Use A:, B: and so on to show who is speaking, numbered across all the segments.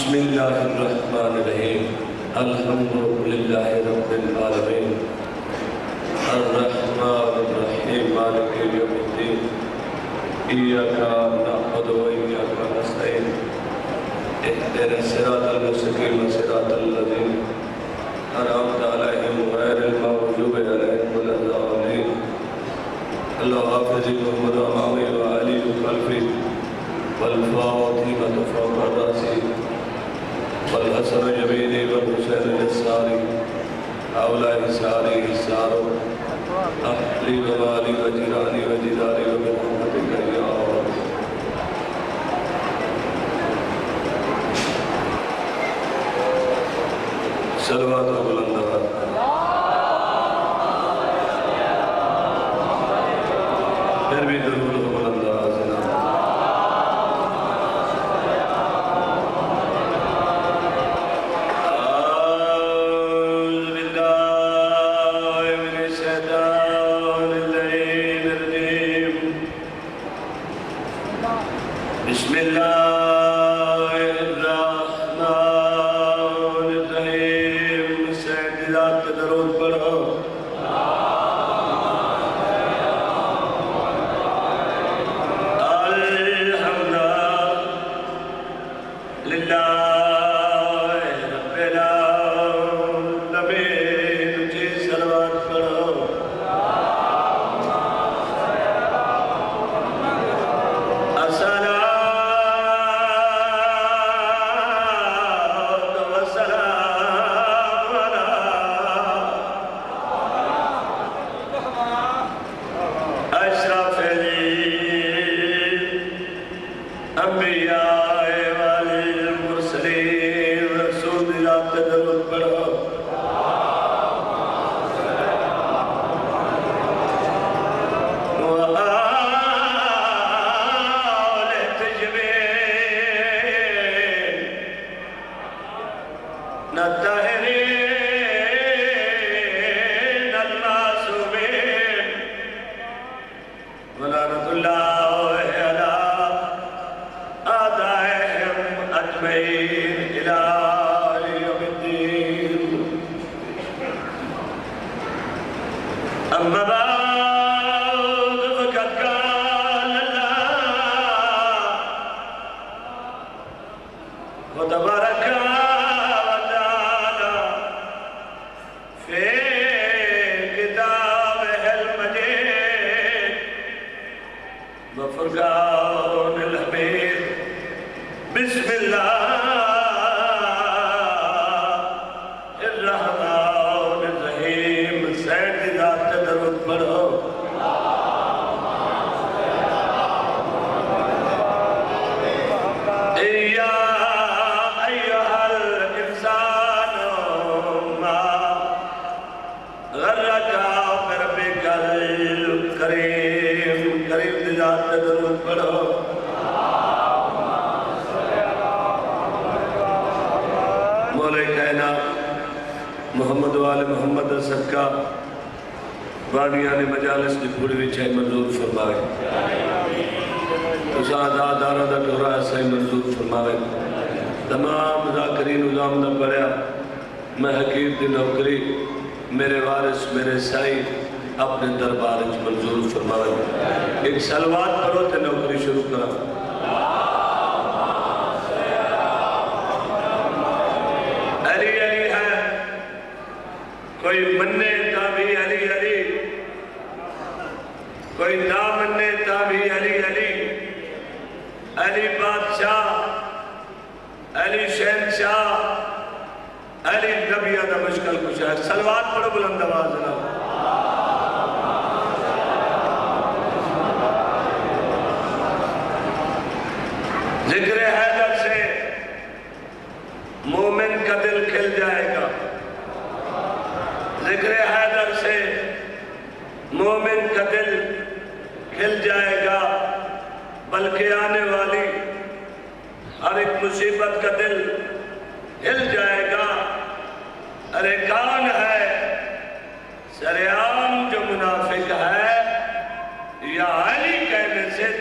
A: बिस्मिल्लाहिर्रहमानिर्रहीम अल्हम्दुलिल्लाहि रब्बिल आलमीन अर्रहमानिर्रहीम मालिकि यौमिद्दीन इय्याका नअबुदु व इय्याका नस्तईन इहदिनस सिरातल मुस्तकीम सिरातल लज़ीना अनअमता अलैहिम गैरिल मग़ज़ूबि अलैहिम वलद्दालीन अल्लाहु हाफ़िज़ मुहम्मद व आमि व अली क़ल्बी वल फ़ातिमतु फ़ौक़ रासी वल हसन यमीनी वल हुसैन यसारी औलाए सारी हिसारो अहली व माली व जिरानी व जिदारी व बिरहमतिका या सलवात व बुलंदवात फिर भी दुरूद व बुलंदवात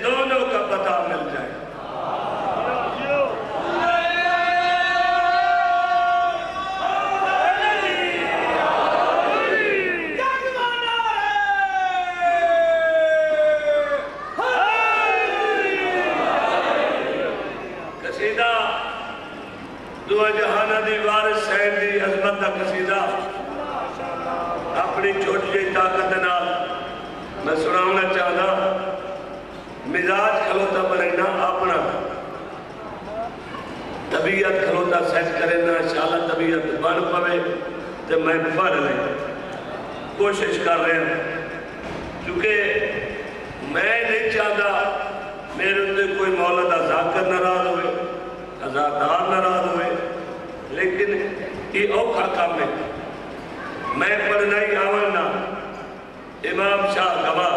B: दोनों का पता मिल जाए।
A: का कसीदा अपनी छोटी जी ताकत के नाल मैं सुनाना चाहना। मिजाज खलोता बनेना अपना, तबीयत खलोता सेट करे ना, शाला तबीयत बन पवे तो मैं पढ़ ले कोशिश कर रहा, क्योंकि मैं नहीं चाहता मेरे उत्ते कोई मौला दा जाकर नाराज होए, अजादार नाराज होए, लेकिन ये औखा काम है। मैं पढ़ना ही आवना इमाम शाह गवाह,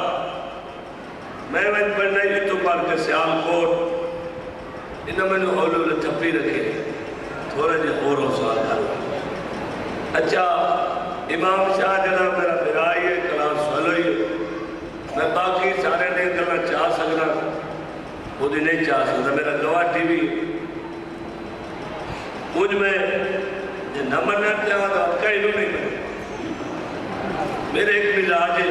A: मैं वही पढ़ना ही तो पढ़ के सियालकोट इन मैंने हौले थप्पी रखे थोड़ा जहा होर सवाल कर। अच्छा इमाम शाह जरा मेरा बिराई है, क्लास फॉलो ही, मैं बाकी सारे ने गल चाह सकना, वो नहीं चाह सकता, मेरा गवाह टीवी मुझ में न मनना चाह तो कई नहीं बने। मेरे एक मिजाज है,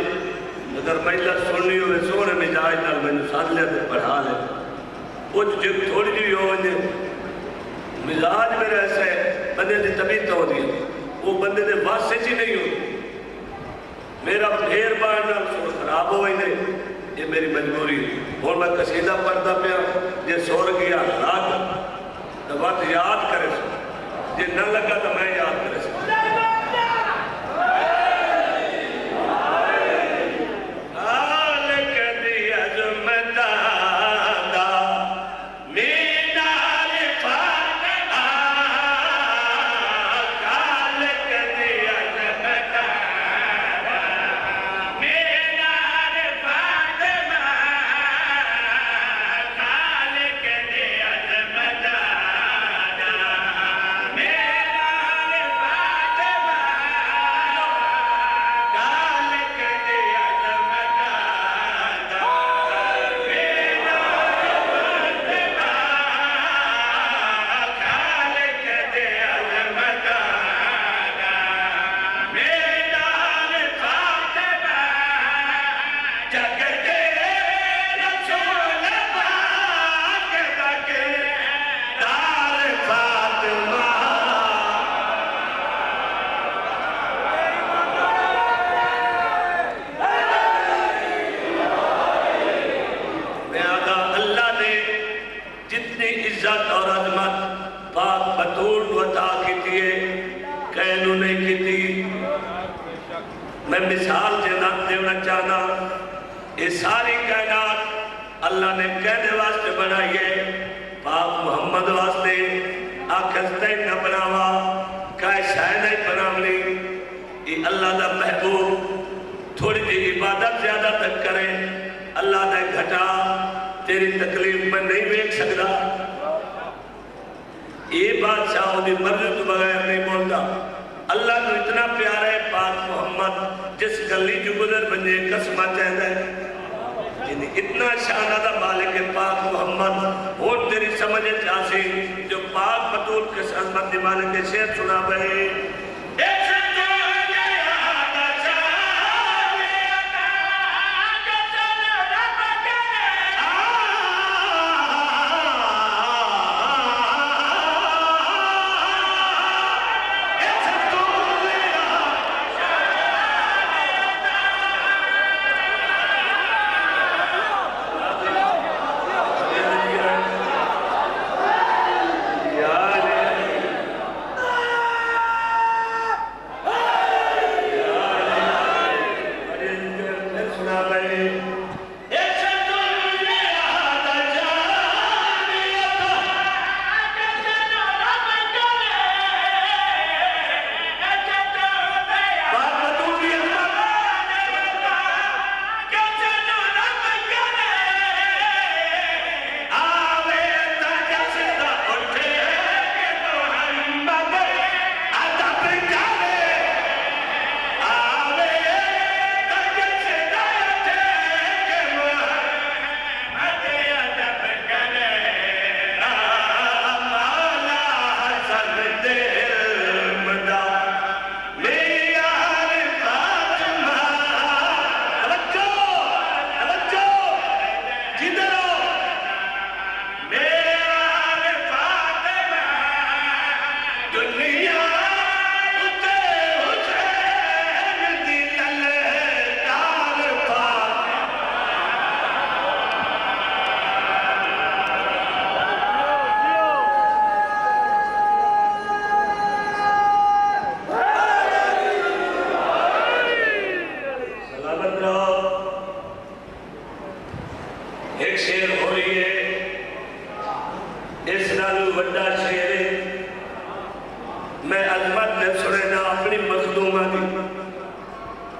A: अगर महिला सुननी हो सोहने मिजाज नाल मैंने साध लिया तो पढ़ा ले, कुछ जो थोड़ी जी हो वजे मिजाज मेरा ऐसा है बंदे की तबीयत होती है, वो बंदे के वास्ते ही नहीं होती। मेरा ढेर बार नाल सुर खराब हो गए, ये मेरी मजबूरी। और मैं कसीदा पढ़ता पाया, जे सुर गया लाग तो वत याद करे, जे न लगा तो मैं याद करे। मैं मिसाल देना चाहना, ये सारी कायनात अल्लाह ने कहने वास्ते बनाई है, पाक मोहम्मद वास्ते। आखिर न बनावा कह शाय नहीं बनावनी, ये अल्लाह का महबूब थोड़ी जी इबादत ज्यादा तक करे, अल्लाह ने घटा तेरी तकलीफ में नहीं देख सकता। ये बादशाह उसकी मर्जी तो बगैर नहीं बोलता। अल्लाह को इतना प्यार है पाक मोहम्मद, जिस गली जो गुजर बने कसमा चाहता है, इतना शानदार मालिक है पाक मोहम्मद। और तेरी समझ आसी जो पाक बतूल के साथ मालिक के शेर सुना बहे,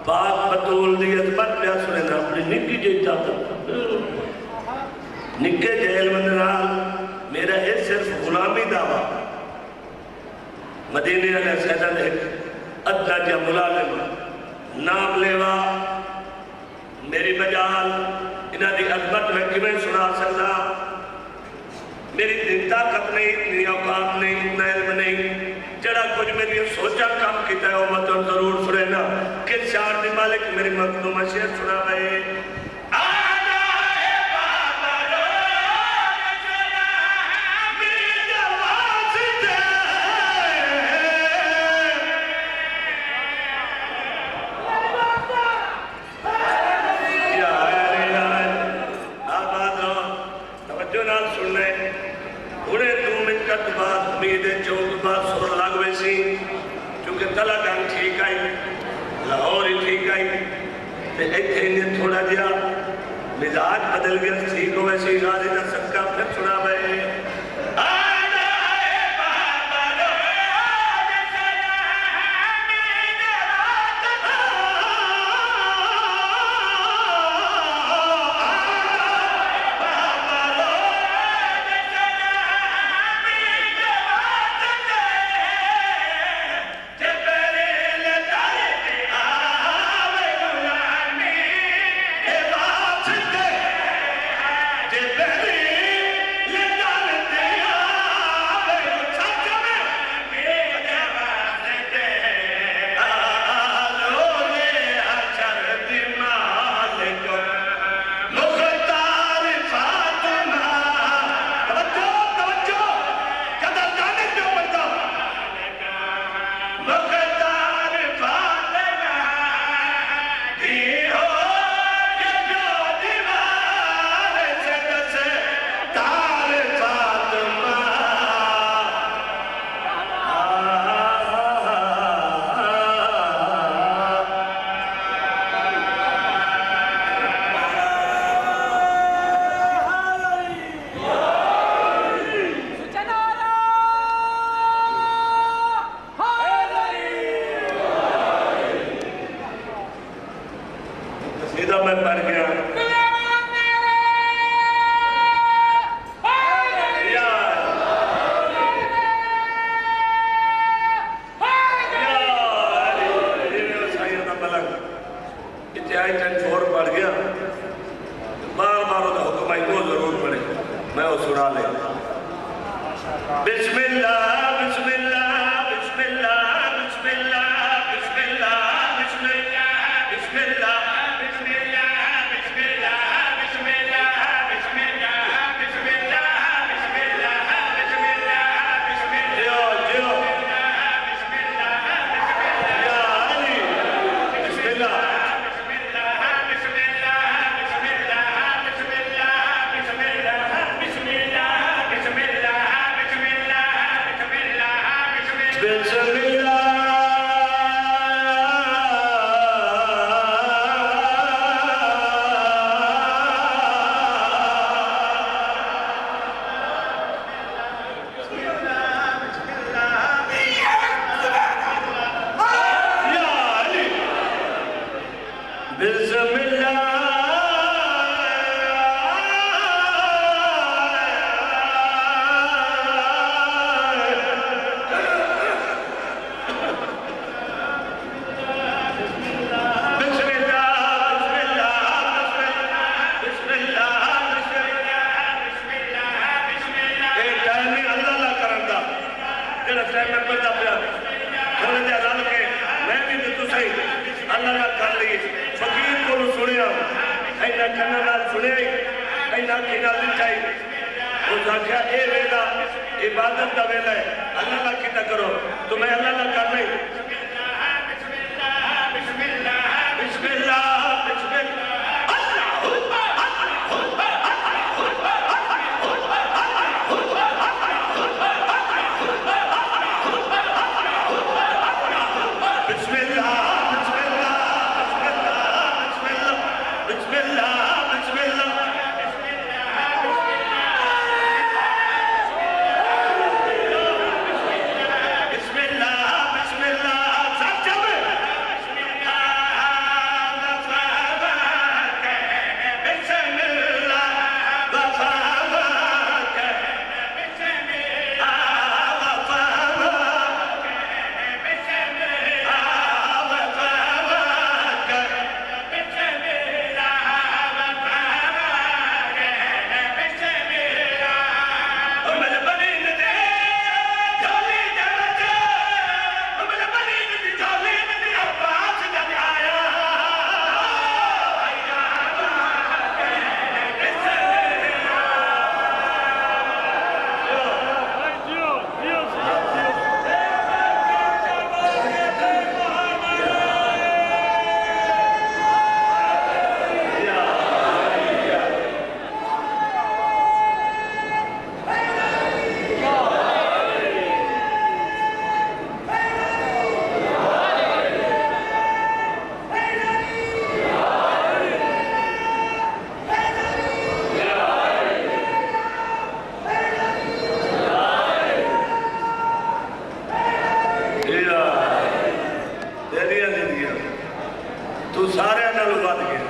A: पाक बतूल दी अजमत पिया सुने अपनी निक्की जी ताकत निक्के जेल नाल मेरा ये सिर्फ गुलामी दावा मदीने वाले सैदा ने अद्दा जा मुलाजिम नाम लेवा मेरी मजाल इन्हां दी अजमत मैं किवें सुना सकदा मेरी इतनी ताकत नहीं इतनी औकात नहीं इतना इल्म नहीं जड़ा कुछ मेरी सोचा काम किया है मैं तो जरूर सुनेना कि शार दी मालिक मेरी मखदूम शेर सुना भाई थोड़ा जहा मिजाज बदल गया ठीक हो वैसे गाने का सबका फिर सुना भाई इबादत का वेला है अल्लाह की करो तुम्हें अल्लाह कर नहीं बिस्मिल्लाह तू सारे नालों वध गया।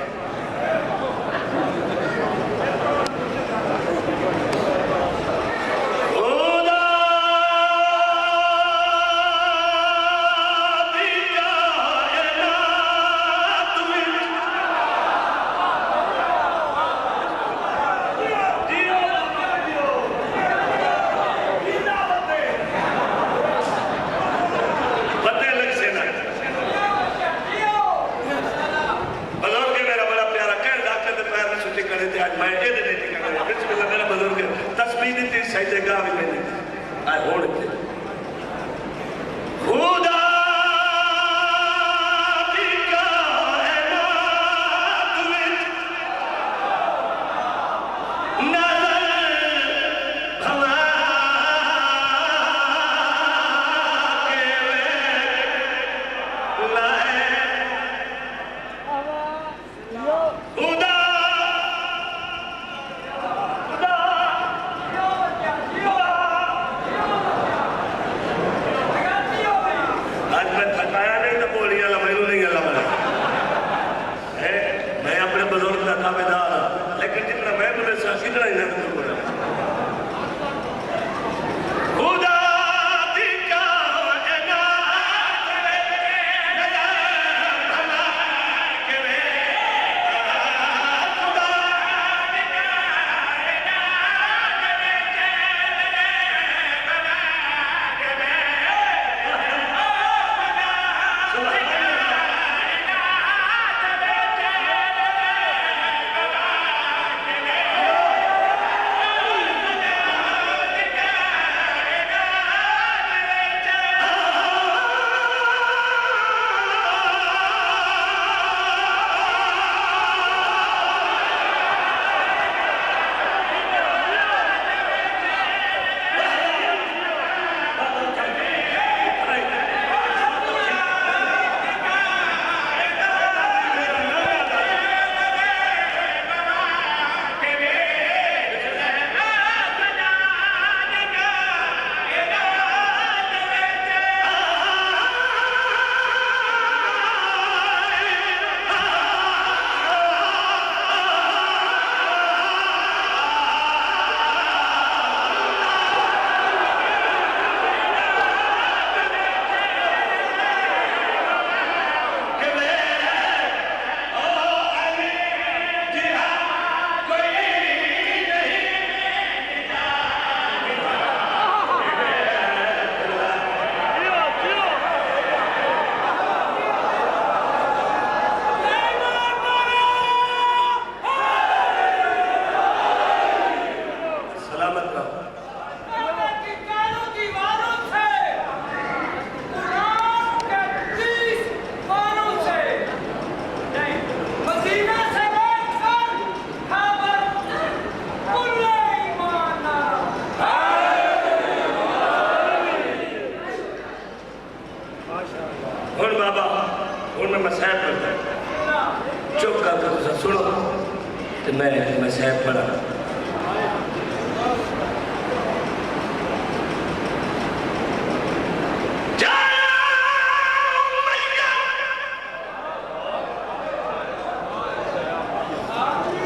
A: मैं साहब पढ़ा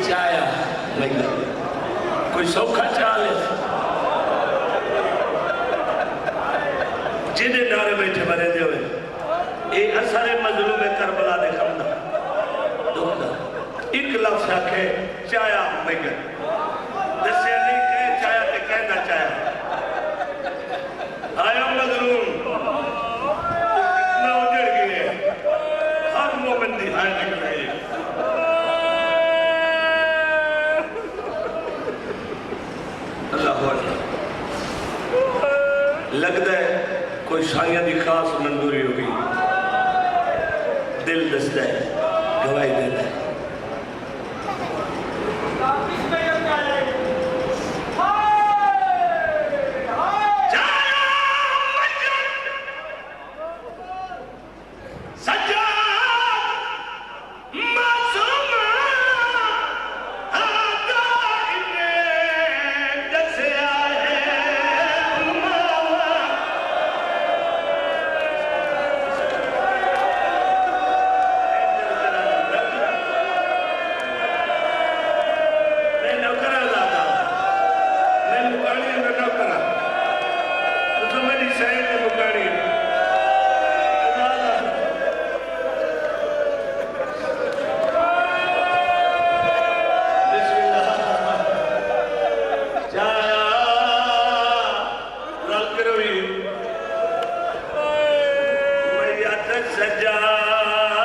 A: चाया कोई सौखा चाल जिन्हें नारे बैठे मरे दे ये असर मजलूम करबला दे कम एक लफ्ज आखे चाया मैगर दसिया नहीं कहे चाया ते कहना चाया आया मजलूम कितना उजड़ गए हर मोमिन दी हाय निकल गई अल्लाह लगता है कोई शायद की खास मंजूरी हो गई दिल दसता है गवाही देता है सजाद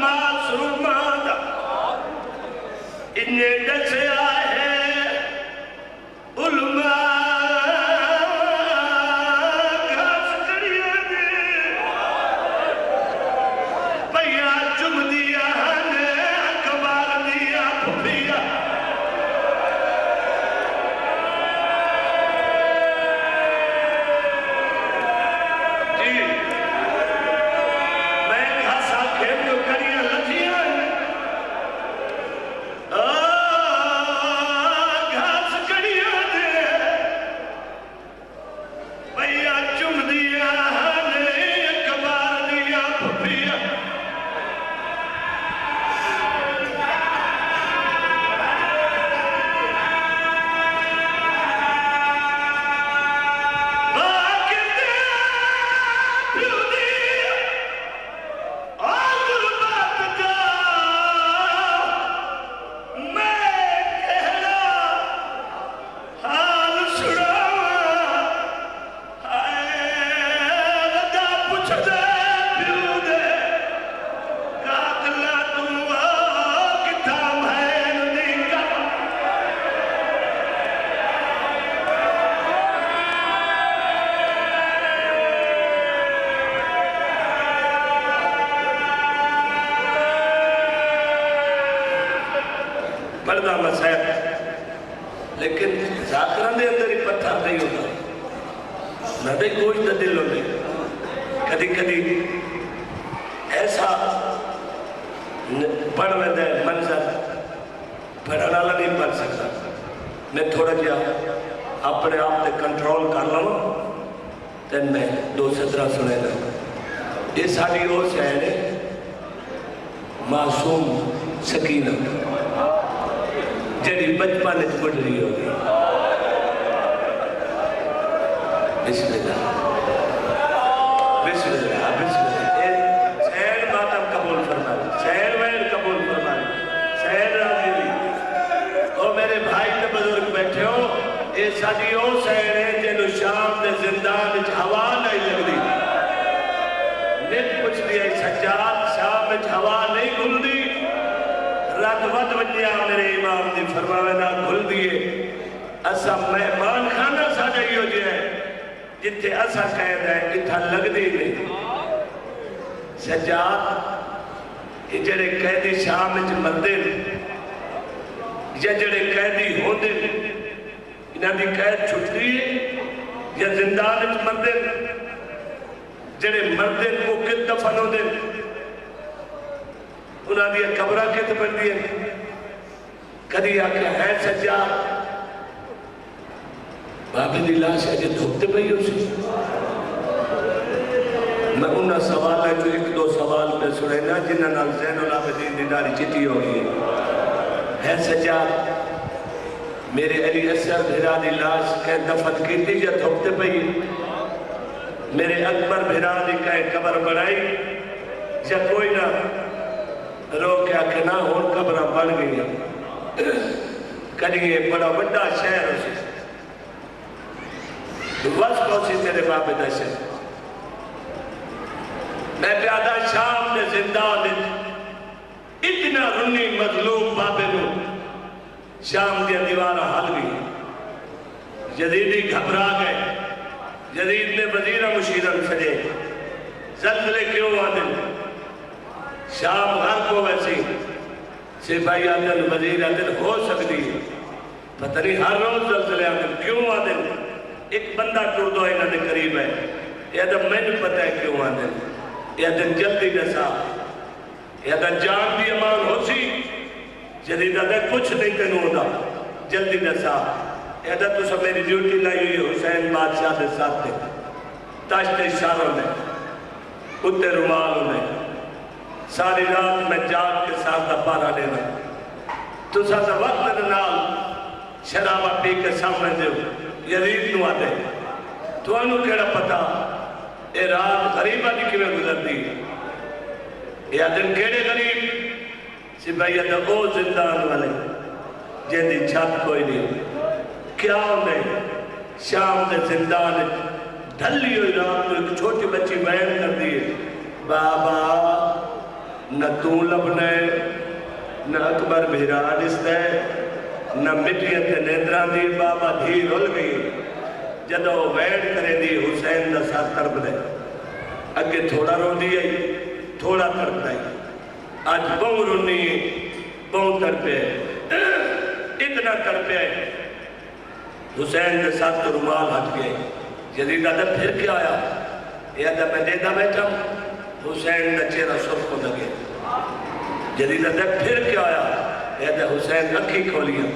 A: मासूमा दा इन्ने दसिया है उलमा घास करिया दे भैया चुम दिया ने अखबार दिया फुफिया पढ़दा मसैब लेकिन जाकरां दे अंदर ही पत्थर नहीं होता ना दे गोश्त दा दिल होंदे कदी कदी ऐसा पढ़ लेंदा मंजर पढ़ने वाला नहीं पढ़ सकता मैं थोड़ा जिहा अपने आप पे कंट्रोल कर लवां ते मैं दो सदरा सुनेगा ये साडी वो शहर है मासूम सकीना जड़ी बचपन गुड रही होगी बिस्मिल्लाह बिस्मिल्लाह बिस्मिल्लाह सैर मातम कबूल फरमा सैर वैर कबूल फरमा सैर राजी ओ मेरे भाई ते बुजुर्ग बैठे हो ये साडी ओ सैर है जिन्हों शाम के जिंदान हवा नहीं लगती नित पुछदी है सज्जाद शाम हवा नहीं घुलती रत वध वजिया मेरे इमाम की फरमावे ना खुल दिए असा मेहमान खाना साडा ही हो जाए जिथे असा कैद है इतना लगती नहीं सजाद ये जड़े कैदी शाम च मरते या जड़े कैदी होते इन्हों की कैद छुटती है या जिंदान च मरते जड़े मरते वो कित दफन होते उन्होंने कबर कित बनती है कदी आख्या है सज्जा बाबे की लाश अजे धुपते पई हो मैं उन्होंने सवाल जो एक दो सवाल पे सुना जिन्होंने ज़ैनुल आबिदीन की दाढ़ी चिट्टी हो गई है सज्जा मेरे अली असर भिरा की लाश कह दफन की या धुपते पई मेरे अकबर भिरा की कह कबर बनाई या कोई ना रो के आखे ना होर कबर बन गई करिए बड़ा बड़ा शहर बस पहुंची तेरे बाबे का शहर मैं प्यादा शाम ने जिंदान इतना रुनी मजलूम बाबे को शाम दिया दीवार हल गई यजीदी घबरा गए यजीद ने वजीर मुशीरन फजे जल्जले क्यों आते शाम हर को वैसी सिपाही आदन वजीर आदन हो सकती है पता नहीं हर रोज जल्जले आदन क्यों आदन एक बंदा टुरदो इन्होंने करीब है या तो मैंने पता है क्यों आदन या तो जल्दी दसा या तो जान भी अमान हो सी जल्दी दादा कुछ नहीं तेन होता जल्दी दसा या तो तुम मेरी ड्यूटी लाई हुई हुसैन बादशाह के साथ ताशते इशारों में उत्ते रुमाल में सारी रात मैं जाग के साथ पारा लेना तुसा तो वक्त नाल शराबा पी के सामने दो यजीद नू आते थानू केड़ा पता ये रात गरीबा की किवें गुजरती या दिन केड़े गरीब सिपाही तो वो जिंदान वाले जिंदी छत कोई नहीं क्या होंगे शाम के जिंदान ढली हुई रात को एक छोटी बच्ची बयान कर दी है बाबा न तू लभना न अकबर भीरा दिसदा न मिट्टियां ते नेंदरां दी। बाबा धी रुल गई जदों वैड करे दी हुसैन दा सर तड़पदा अगे थोड़ा रोंदी आई थोड़ा तड़पदा अज बहु रोनी बहु तड़पे इतना तड़पे हुसैन के साथ तो रुमाल हट गए। जदीद आदा फिर क्या आया यह तो मैं देता बैठा हुसैन का चेहरा सुर्ख हो लगे। जदीद आदा फिर क्या आया यह तो हुसैन अखी खोलिया।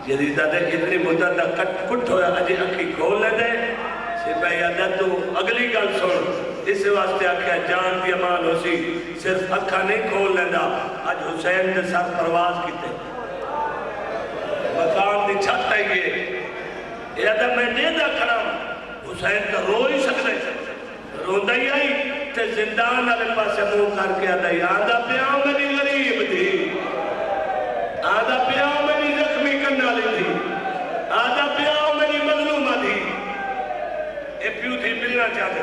A: जदीद आदा इतनी मुद्दत का कट कुट होया अजे अखी खोल लेंदे। सिपाही आदा तू अगली गल सुन इस वास्ते आख्या जान की अमान हो सी सिर्फ अखा नहीं खोल लेंदा। अज हुसैन के साथ परवाज किते मकान की छत आई है या तो मैं देदा खड़ा हुसैन तो रो ही सकते रोंदा ही आई ते जिंदान वाले पासे मुंह करके आता आदा पिया मेरी गरीब थी आदा पिया मेरी जख्मी करने वाली थी आदा पिया मेरी मजलूमा थी ए प्यू थी मिलना चाहते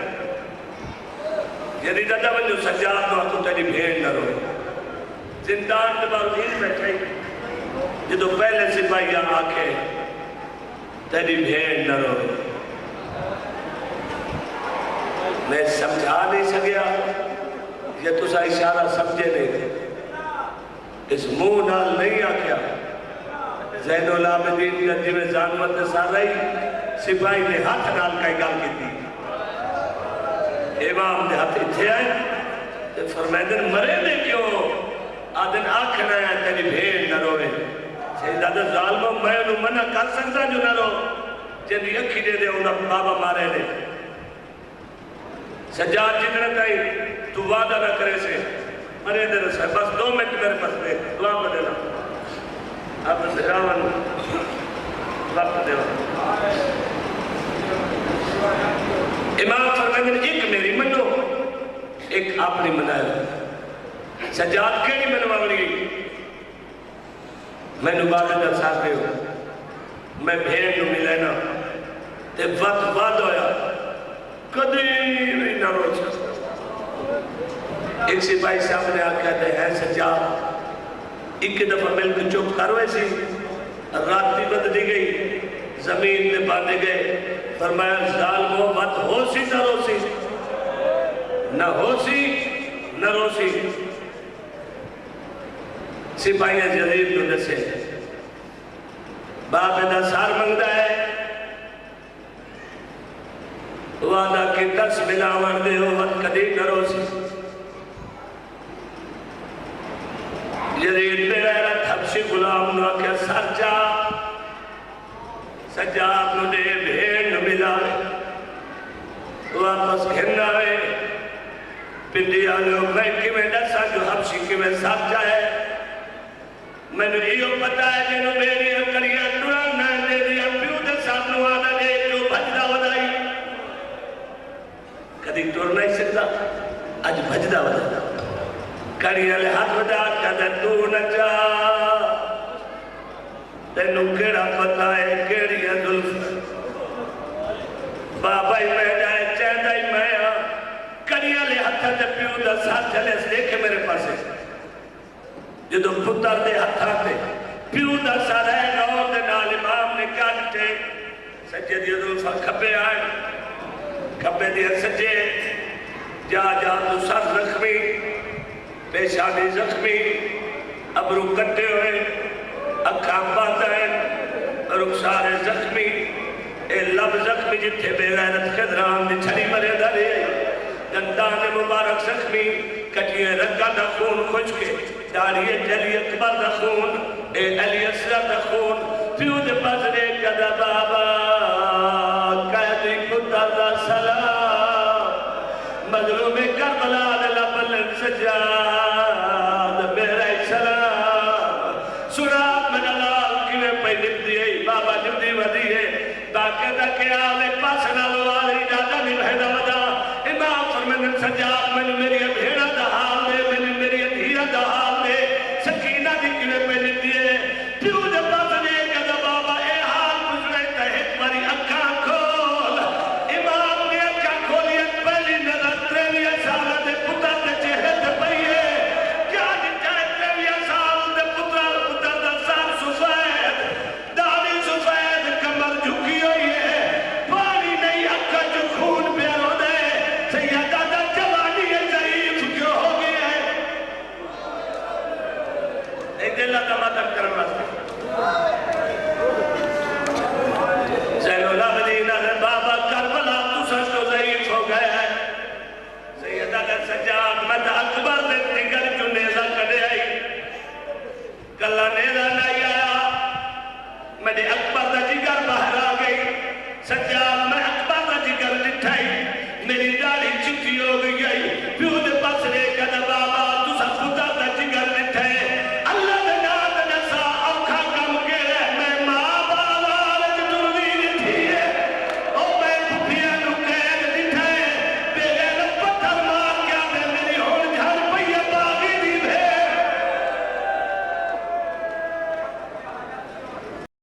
A: यदि दादा वजो सजाद तो तू तेरी भेड़ न रो जिंदान के बारे में बैठे जो पहले सिपाही आखे तेरी भेड़ न रो। मैं समझा नहीं सकिया ये तुसा इशारा समझे नहीं इस मुंह नाल नहीं आख्या। ज़ैनुल आबिदीन का जिवें जानवत सारा ही सिपाही ने हाथ नाल कई गल की इमाम के हाथ इत्थे आए ते फरमाइंदे मरे ने क्यों आदन आखना है तेरी भेड़ न रोवे। दादा जालमो मैं उन्हें मना कर सकता जो ना रो जल्दी अखी दे दे उन्हें बाबा मारे ने सजाद जितने ताई तू वादा ना करे से मरे दे रहा बस 2 मिनट मेरे पास दे दुआ कर देना अब रावण वक्त दे इमाम फरमाते एक मेरी मनो एक अपनी मनाया। सजाद केड़ी मनवावनी मैनू बाबे का साथ दो मैं भेड़ को मिले ना ते वत वाद होया कदी भी ना रोज। एक सिपाही सामने आके कहते हैं सजाद एक दफा मिलकर चुप कर वैसी रात बदली गई जमीन में बांधे गए फरमाया जालिमो वत हो सी न रोसी न होसी न रोसी। सिपाही जरीब को दसे बाप का सार मंगता है वादा के 10 मिलावन दे हो वत कदी न रोसी। जरीब मेरा हबशी गुलाम न आख्या सजा सजाद नु दे भेड़ न मिलावे वापस घेरना है पिंडी आलो मैं किवें दसा जो हबशी किवें सजा है मैंने यो पता है जिन्हों मेरी कड़िया टुरन न दे दिया प्यू दे सामने आना दे जो भजदा वदाई कदी टुर नहीं सकता अज भजदा वदा कड़िया ले हाथ वदा कहता तू न जा तेनू केड़ा पता है केड़िया जुल्फ बाबा ही मैं जाए चाहता ही मैं कड़िया ले हाथ ते प्यू दा साथ चले देखे मेरे पास जो पुत्र के हथा से प्यू का सर है नौ के नाल इमाम ने काटे सज्जे दी जुल्फा खब्बे आए खब्बे दी सज्जे जा जा तू सर जख्मी पेशानी जख्मी अबरू कट्टे हुए अखा बंद है रुखसारे जख्मी ए लब जख्मी जिथे बेगैरत खदरान दी छड़ी मरे दरे दंदान मुबारक जख्मी कटिए रंगा दा खून खुश के दाढ़ी अली अकबर दा खून ए अली असगर दा खून प्यू दे बजरे कदा बाबा कैदी खुदा दा सलाम मजलूम करबला दे लबल सजाद मेरा सलाम सुना मेरा लाल किवे पे निपदी है बाबा निपदी वदी है ताके दा के आले पास नाल वाली दादा नहीं रहदा वदा इमाम फरमाने सजाद मैनू मेरी भेड़ा दा हाल दे मैनू मेरी धीरा दा हाल दे सकीना दी किवे पे निपदी है प्यू दे बजरे कदा बाबा ए हाल पुछड़े ते एक बारी अखा खोल इमाम ने अखा खोली पहली नजर तेरी साल दे पुत्र तेरी